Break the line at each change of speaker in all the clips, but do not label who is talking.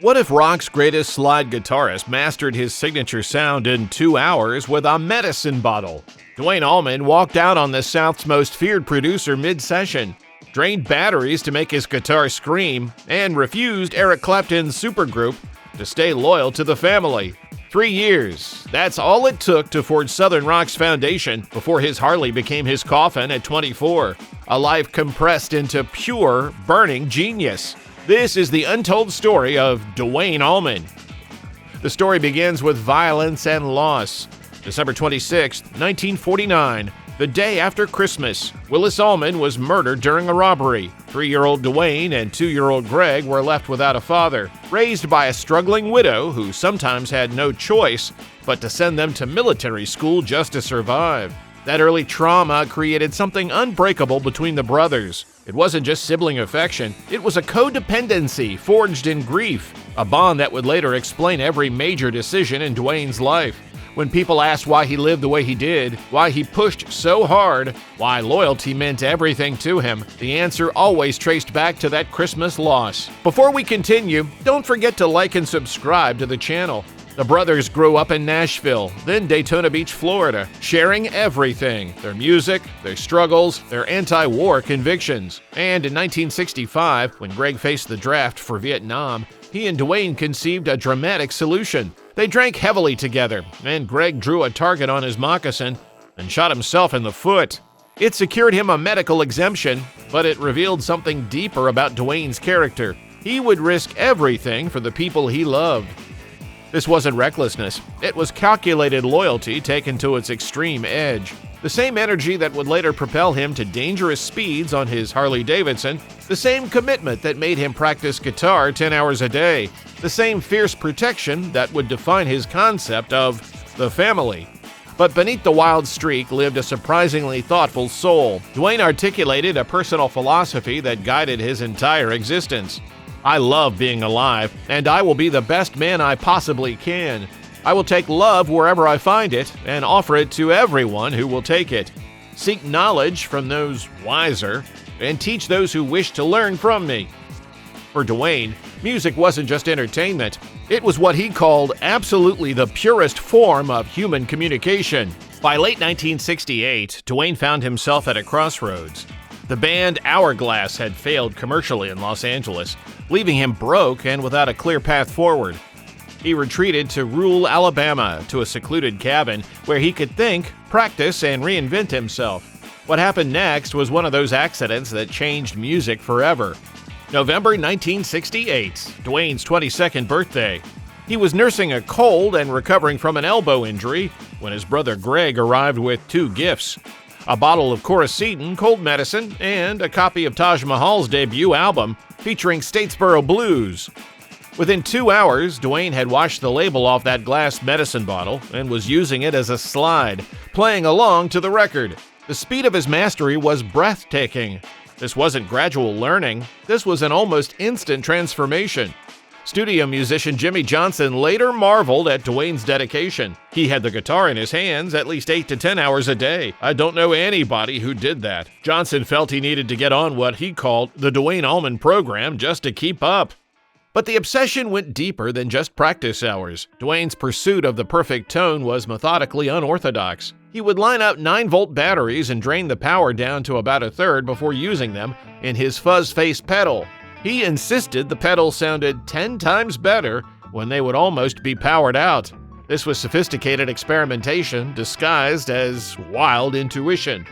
What if rock's greatest slide guitarist mastered his signature sound in 2 hours with a medicine bottle? Duane Allman walked out on the South's most feared producer mid-session, drained batteries to make his guitar scream, and refused Eric Clapton's supergroup to stay loyal to the family. 3 years. That's all it took to forge southern rock's foundation before his Harley became his coffin at 24. A life compressed into pure, burning genius. This is the untold story of Duane Allman. The story begins with violence and loss. December 26, 1949, the day after Christmas, Willis Allman was murdered during a robbery. 3-year-old Duane and 2-year-old Greg were left without a father, raised by a struggling widow who sometimes had no choice but to send them to military school just to survive. That early trauma created something unbreakable between the brothers. It wasn't just sibling affection, it was a codependency forged in grief, a bond that would later explain every major decision in Duane's life. When people asked why he lived the way he did, why he pushed so hard, why loyalty meant everything to him, the answer always traced back to that Christmas loss. Before we continue, don't forget to like and subscribe to the channel. The brothers grew up in Nashville, then Daytona Beach, Florida, sharing everything: their music, their struggles, their anti-war convictions. And in 1965, when Greg faced the draft for Vietnam, he and Duane conceived a dramatic solution. They drank heavily together, and Greg drew a target on his moccasin and shot himself in the foot. It secured him a medical exemption, but it revealed something deeper about Duane's character. He would risk everything for the people he loved. This wasn't recklessness. It was calculated loyalty taken to its extreme edge. The same energy that would later propel him to dangerous speeds on his Harley-Davidson, the same commitment that made him practice guitar 10 hours a day, the same fierce protection that would define his concept of the family. But beneath the wild streak lived a surprisingly thoughtful soul. Duane articulated a personal philosophy that guided his entire existence. I love being alive, and I will be the best man I possibly can. I will take love wherever I find it and offer it to everyone who will take it. Seek knowledge from those wiser and teach those who wish to learn from me. For Duane, music wasn't just entertainment. It was what he called absolutely the purest form of human communication. By late 1968, Duane found himself at a crossroads. The band Hourglass had failed commercially in Los Angeles, leaving him broke and without a clear path forward. He retreated to rural Alabama, to a secluded cabin where he could think, practice, and reinvent himself. What happened next was one of those accidents that changed music forever. November 1968, Duane's 22nd birthday. He was nursing a cold and recovering from an elbow injury when his brother Greg arrived with 2 gifts: a bottle of Coricidin cold medicine and a copy of Taj Mahal's debut album featuring Statesboro Blues. Within 2 hours, Duane had washed the label off that glass medicine bottle and was using it as a slide, playing along to the record. The speed of his mastery was breathtaking. This wasn't gradual learning. This was an almost instant transformation. Studio musician Jimmy Johnson later marveled at Duane's dedication. He had the guitar in his hands at least 8 to 10 hours a day. I don't know anybody who did that. Johnson felt he needed to get on what he called the Duane Allman program just to keep up. But the obsession went deeper than just practice hours. Duane's pursuit of the perfect tone was methodically unorthodox. He would line up 9-volt batteries and drain the power down to about a third before using them in his fuzz-face pedal. He insisted the pedal sounded 10 times better when they would almost be powered out. This was sophisticated experimentation disguised as wild intuition.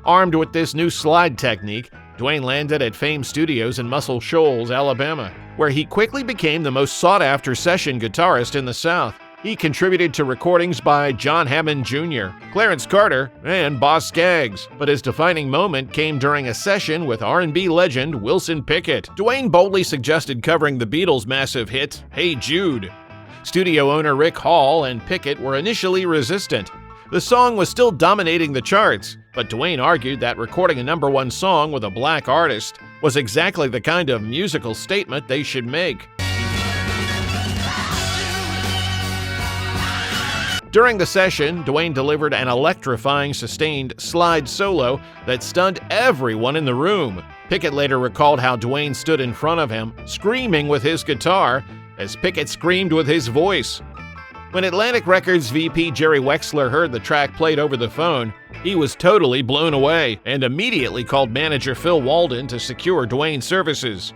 Armed with this new slide technique, Duane landed at famed studios in Muscle Shoals, Alabama, where he quickly became the most sought-after session guitarist in the South. He contributed to recordings by John Hammond Jr., Clarence Carter, and Boz Scaggs, but his defining moment came during a session with R&B legend Wilson Pickett. Duane boldly suggested covering the Beatles' massive hit, Hey Jude. Studio owner Rick Hall and Pickett were initially resistant. The song was still dominating the charts, but Duane argued that recording a #1 song with a black artist was exactly the kind of musical statement they should make. During the session, Duane delivered an electrifying sustained slide solo that stunned everyone in the room. Pickett later recalled how Duane stood in front of him, screaming with his guitar, as Pickett screamed with his voice. When Atlantic Records VP Jerry Wexler heard the track played over the phone, he was totally blown away and immediately called manager Phil Walden to secure Duane's services.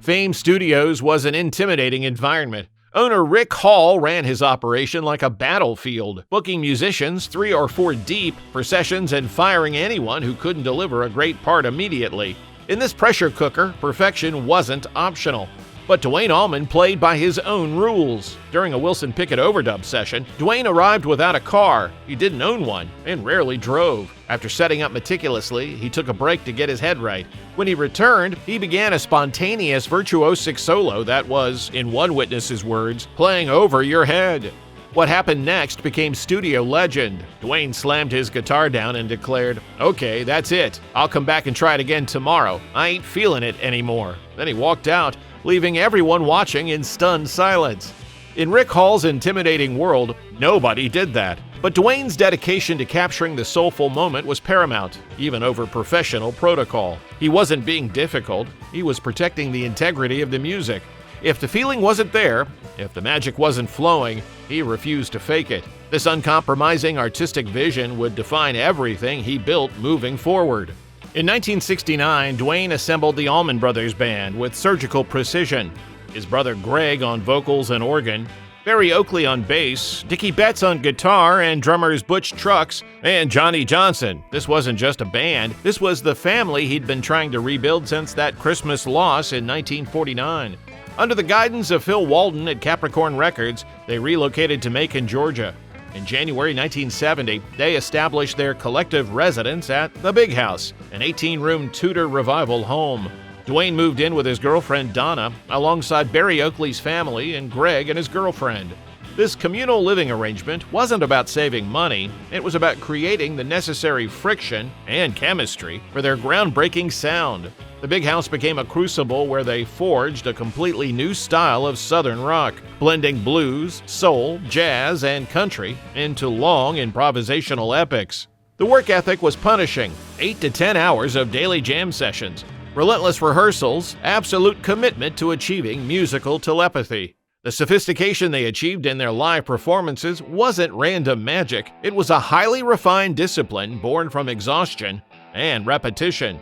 Fame Studios was an intimidating environment. Owner Rick Hall ran his operation like a battlefield, booking musicians 3 or 4 deep for sessions and firing anyone who couldn't deliver a great part immediately. In this pressure cooker, perfection wasn't optional. But Duane Allman played by his own rules. During a Wilson Pickett overdub session, Duane arrived without a car. He didn't own one and rarely drove. After setting up meticulously, he took a break to get his head right. When he returned, he began a spontaneous virtuosic solo that was, in one witness's words, playing over your head. What happened next became studio legend. Duane slammed his guitar down and declared, "Okay, that's it. I'll come back and try it again tomorrow. I ain't feeling it anymore." Then he walked out, leaving everyone watching in stunned silence. In Rick Hall's intimidating world, nobody did that. But Duane's dedication to capturing the soulful moment was paramount, even over professional protocol. He wasn't being difficult, he was protecting the integrity of the music. If the feeling wasn't there, if the magic wasn't flowing, he refused to fake it. This uncompromising artistic vision would define everything he built moving forward. In 1969, Duane assembled the Allman Brothers Band with surgical precision. His brother Greg on vocals and organ, Barry Oakley on bass, Dickie Betts on guitar, and drummers Butch Trucks and Johnny Johnson. This wasn't just a band, this was the family he'd been trying to rebuild since that Christmas loss in 1949. Under the guidance of Phil Walden at Capricorn Records, they relocated to Macon, Georgia. In January 1970, they established their collective residence at The Big House, an 18-room Tudor revival home. Duane moved in with his girlfriend Donna, alongside Barry Oakley's family and Greg and his girlfriend. This communal living arrangement wasn't about saving money, it was about creating the necessary friction and chemistry for their groundbreaking sound. The Big House became a crucible where they forged a completely new style of southern rock, blending blues, soul, jazz, and country into long improvisational epics. The work ethic was punishing, 8 to 10 hours of daily jam sessions, relentless rehearsals, absolute commitment to achieving musical telepathy. The sophistication they achieved in their live performances wasn't random magic, it was a highly refined discipline born from exhaustion and repetition.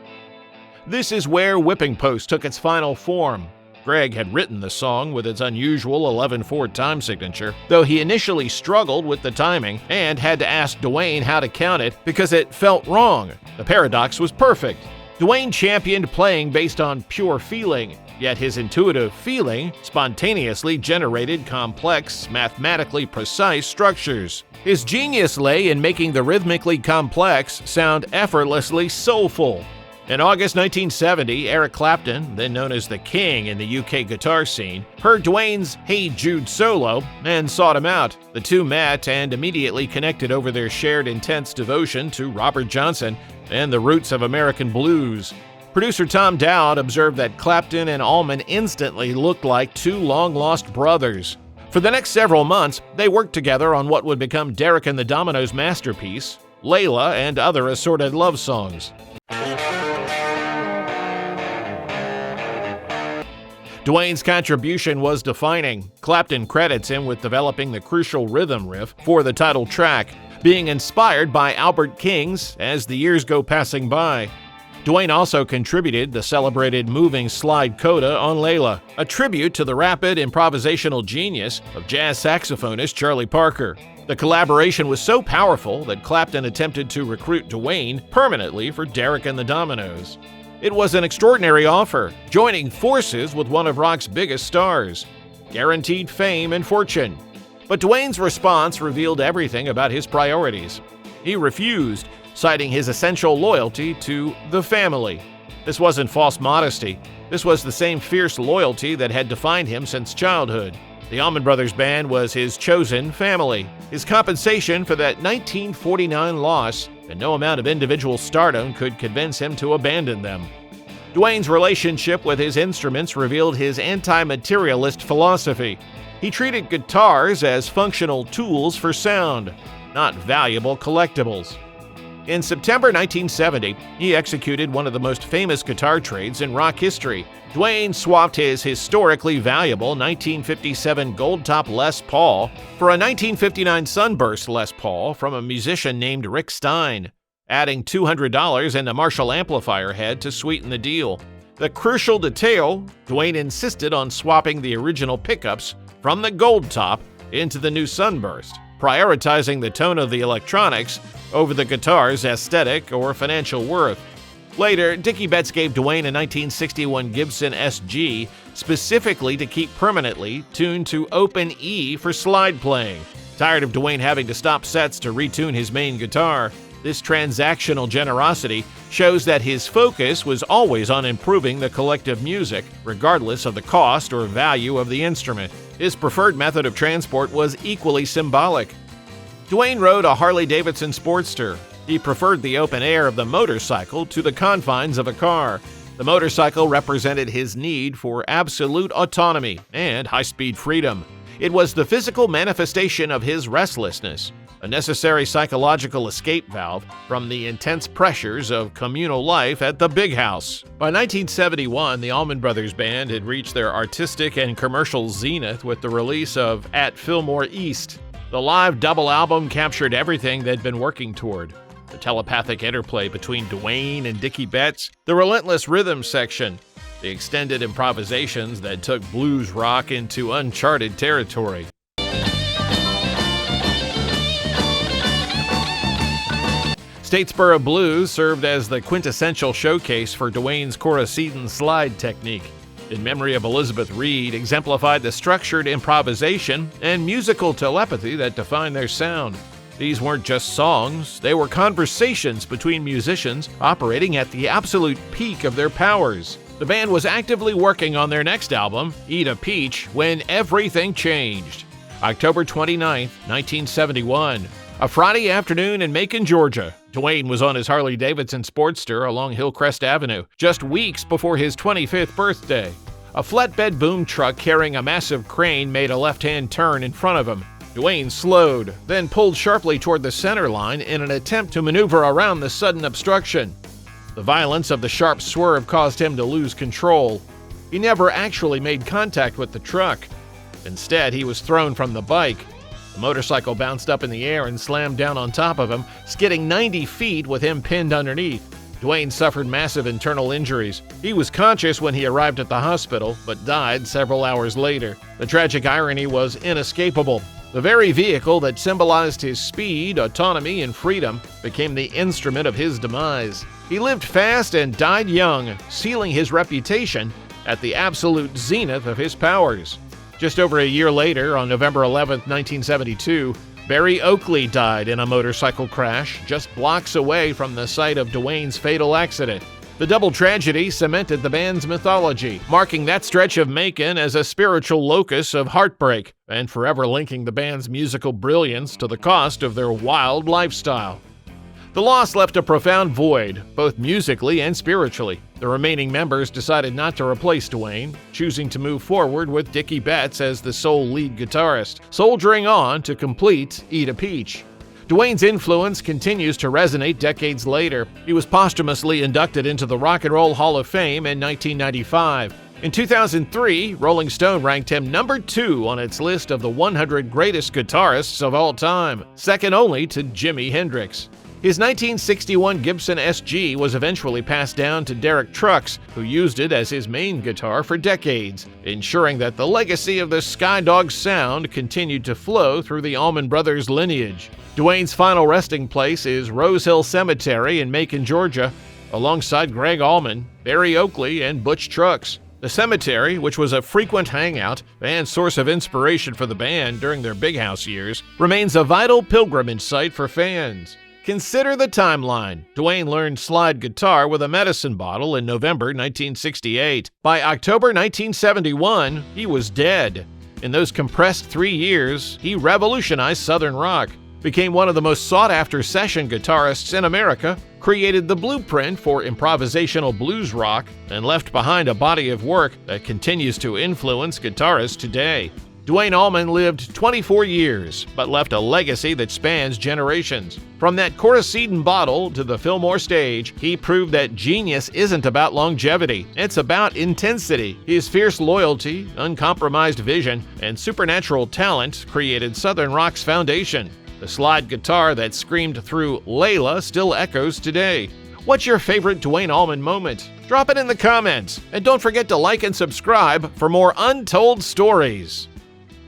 This is where Whipping Post took its final form. Greg had written the song with its unusual 11/4 time signature, though he initially struggled with the timing and had to ask Duane how to count it because it felt wrong. The paradox was perfect. Duane championed playing based on pure feeling, yet his intuitive feeling spontaneously generated complex, mathematically precise structures. His genius lay in making the rhythmically complex sound effortlessly soulful. In August 1970, Eric Clapton, then known as the King in the UK guitar scene, heard Duane's Hey Jude solo and sought him out. The two met and immediately connected over their shared intense devotion to Robert Johnson and the roots of American blues. Producer Tom Dowd observed that Clapton and Allman instantly looked like two long-lost brothers. For the next several months, they worked together on what would become Derek and the Dominoes' masterpiece, Layla, and other assorted love songs. Duane's contribution was defining. Clapton credits him with developing the crucial rhythm riff for the title track, being inspired by Albert King's As the Years Go Passing By. Duane also contributed the celebrated moving slide coda on Layla, a tribute to the rapid improvisational genius of jazz saxophonist Charlie Parker. The collaboration was so powerful that Clapton attempted to recruit Duane permanently for Derek and the Dominoes. It was an extraordinary offer, joining forces with one of rock's biggest stars, guaranteed fame and fortune. But Duane's response revealed everything about his priorities. He refused, citing his essential loyalty to the family. This wasn't false modesty. This was the same fierce loyalty that had defined him since childhood. The Allman Brothers Band was his chosen family, his compensation for that 1949 loss, and no amount of individual stardom could convince him to abandon them. Duane's relationship with his instruments revealed his anti-materialist philosophy. He treated guitars as functional tools for sound, not valuable collectibles. In September 1970, he executed one of the most famous guitar trades in rock history. Duane swapped his historically valuable 1957 gold-top Les Paul for a 1959 Sunburst Les Paul from a musician named Rick Stein, adding $200 and a Marshall amplifier head to sweeten the deal. The crucial detail, Duane insisted on swapping the original pickups from the gold top into the new Sunburst, prioritizing the tone of the electronics over the guitar's aesthetic or financial worth. Later, Dickie Betts gave Duane a 1961 Gibson SG specifically to keep permanently tuned to open E for slide playing. Tired of Duane having to stop sets to retune his main guitar, this transactional generosity shows that his focus was always on improving the collective music, regardless of the cost or value of the instrument. His preferred method of transport was equally symbolic. Duane rode a Harley-Davidson Sportster. He preferred the open air of the motorcycle to the confines of a car. The motorcycle represented his need for absolute autonomy and high-speed freedom. It was the physical manifestation of his restlessness, a necessary psychological escape valve from the intense pressures of communal life at the big house. By 1971, the Allman Brothers Band had reached their artistic and commercial zenith with the release of At Fillmore East. The live double album captured everything they'd been working toward: the telepathic interplay between Duane and Dickie Betts, the relentless rhythm section, the extended improvisations that took blues rock into uncharted territory. Statesboro Blues served as the quintessential showcase for Duane's Coruscant slide technique. In memory of Elizabeth Reed, exemplified the structured improvisation and musical telepathy that defined their sound. These weren't just songs, they were conversations between musicians operating at the absolute peak of their powers. The band was actively working on their next album, Eat a Peach, when everything changed. October 29, 1971. A Friday afternoon in Macon, Georgia. Duane was on his Harley-Davidson Sportster along Hillcrest Avenue, just weeks before his 25th birthday. A flatbed boom truck carrying a massive crane made a left-hand turn in front of him. Duane slowed, then pulled sharply toward the center line in an attempt to maneuver around the sudden obstruction. The violence of the sharp swerve caused him to lose control. He never actually made contact with the truck. Instead, he was thrown from the bike. The motorcycle bounced up in the air and slammed down on top of him, skidding 90 feet with him pinned underneath. Duane suffered massive internal injuries. He was conscious when he arrived at the hospital, but died several hours later. The tragic irony was inescapable. The very vehicle that symbolized his speed, autonomy, and freedom became the instrument of his demise. He lived fast and died young, sealing his reputation at the absolute zenith of his powers. Just over a year later, on November 11, 1972, Barry Oakley died in a motorcycle crash just blocks away from the site of Duane's fatal accident. The double tragedy cemented the band's mythology, marking that stretch of Macon as a spiritual locus of heartbreak and forever linking the band's musical brilliance to the cost of their wild lifestyle. The loss left a profound void, both musically and spiritually. The remaining members decided not to replace Duane, choosing to move forward with Dickie Betts as the sole lead guitarist, soldiering on to complete Eat a Peach. Duane's influence continues to resonate decades later. He was posthumously inducted into the Rock and Roll Hall of Fame in 1995. In 2003, Rolling Stone ranked him number 2 on its list of the 100 greatest guitarists of all time, second only to Jimi Hendrix. His 1961 Gibson SG was eventually passed down to Derek Trucks, who used it as his main guitar for decades, ensuring that the legacy of the Skydog sound continued to flow through the Allman Brothers lineage. Duane's final resting place is Rose Hill Cemetery in Macon, Georgia, alongside Greg Allman, Barry Oakley, and Butch Trucks. The cemetery, which was a frequent hangout and source of inspiration for the band during their big house years, remains a vital pilgrimage site for fans. Consider the timeline. Duane learned slide guitar with a medicine bottle in November 1968. By October 1971, he was dead. In those compressed 3 years, he revolutionized southern rock, became one of the most sought-after session guitarists in America, created the blueprint for improvisational blues rock, and left behind a body of work that continues to influence guitarists today. Duane Allman lived 24 years, but left a legacy that spans generations. From that Coracedon bottle to the Fillmore stage, he proved that genius isn't about longevity, it's about intensity. His fierce loyalty, uncompromised vision, and supernatural talent created Southern rock's foundation. The slide guitar that screamed through Layla still echoes today. What's your favorite Duane Allman moment? Drop it in the comments, and don't forget to like and subscribe for more Untold stories.